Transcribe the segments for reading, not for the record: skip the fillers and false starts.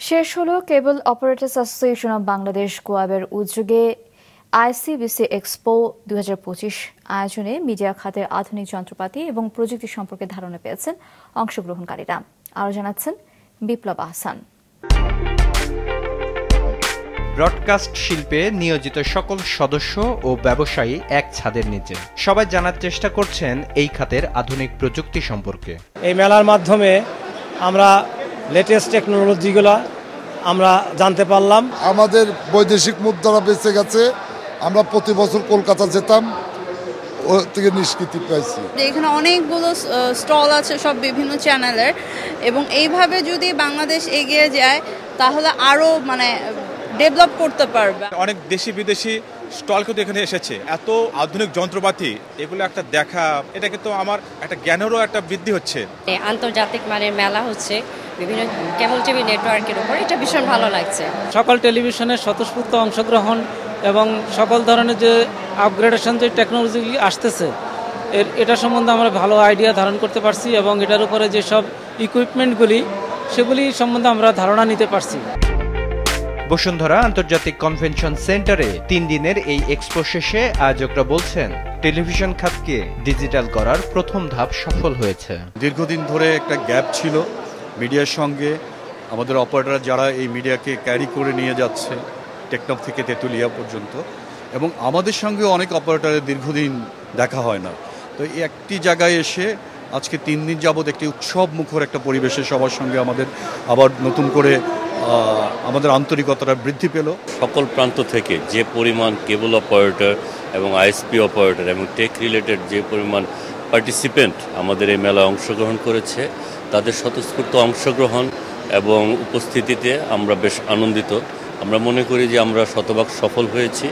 শেষ হলো কেবল operators association of Bangladesh কোয়াবের উদ্যোগে আইসিবিসি এক্সপো 2025 আয়োজনে মিডিয়া খাতের আধুনিক যন্ত্রপাতি এবং প্রযুক্তি সম্পর্কে ধারণা পেয়েছেন অংশগ্রহণকারীরা। আরও জানাচ্ছেন বিপ্লব আহসান। ব্রডকাস্ট শিল্পে নিয়োজিত সকল সদস্য ও ব্যবসায়ী এক ছাদের নিচে সবাই জানার চেষ্টা করছেন এই খাতের আধুনিক প্রযুক্তি সম্পর্কে। এই মেলার মাধ্যমে আমরা লেটেস্ট টেকনোলজিগুলো আমরা জানতে পারলাম। আমাদের বৈদেশিক মুদ্রা বেঁচে গেছে। আমরা প্রতি বছর কলকাতা যেতাম, ও থেকে নিষ্কৃতি পাইছি। এখানে অনেকগুলো স্টল আছে সব বিভিন্ন চ্যানেলের, এবং এইভাবে যদি বাংলাদেশ এগিয়ে যায় তাহলে আরো ডেভেলপ করতে পারবে। অনেক দেশি বিদেশি স্টল কিন্তু এখানে এসেছে। এত আধুনিক যন্ত্রপাতি এগুলো একটা দেখা, এটা কিন্তু আমার একটা জ্ঞানেরও একটা বৃদ্ধি হচ্ছে। আন্তর্জাতিক মানের মেলা হচ্ছে বিভিন্ন কেবল টিভি নেটওয়ার্কের উপর, এটা ভীষণ ভালো লাগছে। সকল টেলিভিশনের স্বতঃস্ফূর্ত অংশগ্রহণ এবং সকল ধরনের যে আপগ্রেডেশন যে টেকনোলজিগুলি আসতেছে এটা সম্বন্ধে আমরা ভালো আইডিয়া ধারণ করতে পারছি, এবং এটার উপরে যেসব ইকুইপমেন্টগুলি সেগুলি সম্বন্ধে আমরা ধারণা নিতে পারছি। বসুন্ধরা আন্তর্জাতিক কনভেনশন সেন্টারে 3 দিনের এই এক্সপো শেষে আয়োজকরা বলছেন টেলিভিশন খাতকে ডিজিটাল করার প্রথম ধাপ সফল হয়েছে। দীর্ঘদিন ধরে একটা গ্যাপ ছিল মিডিয়ার সঙ্গে। আমাদের অপারেটর যারা এই মিডিয়াকে ক্যারি করে নিয়ে যাচ্ছে টেকনাফ থেকে তেঁতুলিয়া পর্যন্ত, এবং আমাদের সঙ্গে অনেক অপারেটরের দীর্ঘদিন দেখা হয় না। তো এই একটি জায়গায় এসে আজকে 3 দিন যাবৎ একটি উৎসব মুখর একটা পরিবেশে সবার সঙ্গে আমাদের আবার নতুন করে আমাদের আন্তরিকতাটা বৃদ্ধি পেল। সকল প্রান্ত থেকে যে পরিমাণ কেবল অপারেটর এবং আইএসপি অপারেটর এবং টেক রিলেটেড যে পরিমাণ পার্টিসিপেন্ট আমাদের এই মেলায় অংশগ্রহণ করেছে, তাদের স্বতঃস্ফূর্ত অংশগ্রহণ এবং উপস্থিতিতে আমরা বেশ আনন্দিত। আমরা মনে করি যে আমরা শতভাগ সফল হয়েছি।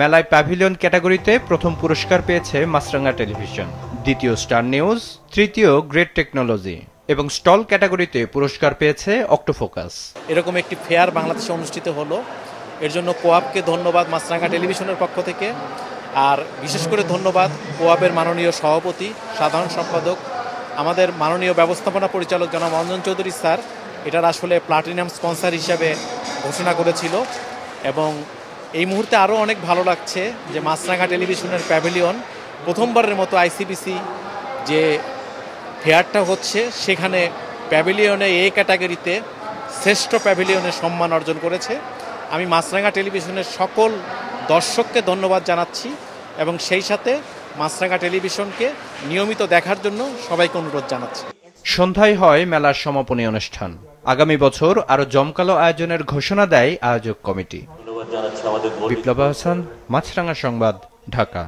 মেলায় প্যাভিলিয়ন ক্যাটাগরিতে প্রথম পুরস্কার পেয়েছে মাছরাঙা টেলিভিশন, দ্বিতীয় স্টার নিউজ, তৃতীয় গ্রেট টেকনোলজি এবং স্টল ক্যাটাগরিতে পুরস্কার পেয়েছে অক্টোফোকাস। এরকম একটি ফেয়ার বাংলাদেশে অনুষ্ঠিত হলো, এর জন্য কোয়াবকে ধন্যবাদ মাছরাঙা টেলিভিশনের পক্ষ থেকে। আর বিশেষ করে ধন্যবাদ কোয়াবের মাননীয় সভাপতি, সাধারণ সম্পাদক, আমাদের মাননীয় ব্যবস্থাপনা পরিচালক জনাব অঞ্জন চৌধুরী স্যার এটার আসলে প্লাটিনাম স্পন্সর হিসাবে ঘোষণা করেছিল। এবং এই মুহূর্তে আরও অনেক ভালো লাগছে যে মাছরাঙা টেলিভিশনের প্যাভিলিয়ন প্রথমবারের মতো আইসিবিসি যে ফেয়ারটা হচ্ছে সেখানে প্যাভিলিয়নে এ ক্যাটাগরিতে শ্রেষ্ঠ প্যাভিলিয়নের সম্মান অর্জন করেছে। আমি মাছরাঙা টেলিভিশনের সকল দর্শককে ধন্যবাদ জানাচ্ছি, এবং সেই সাথে মাছরাঙা টেলিভিশনকে নিয়মিত দেখার জন্য সবাইকে অনুরোধ জানাচ্ছি। সন্ধ্যায় হয় মেলার সমাপনী অনুষ্ঠান। আগামী বছর আরো জমকালো আয়োজনের ঘোষণা দেয় আয়োজক কমিটি। বিপ্লব আহসান, মাছরাঙা সংবাদ, ঢাকা।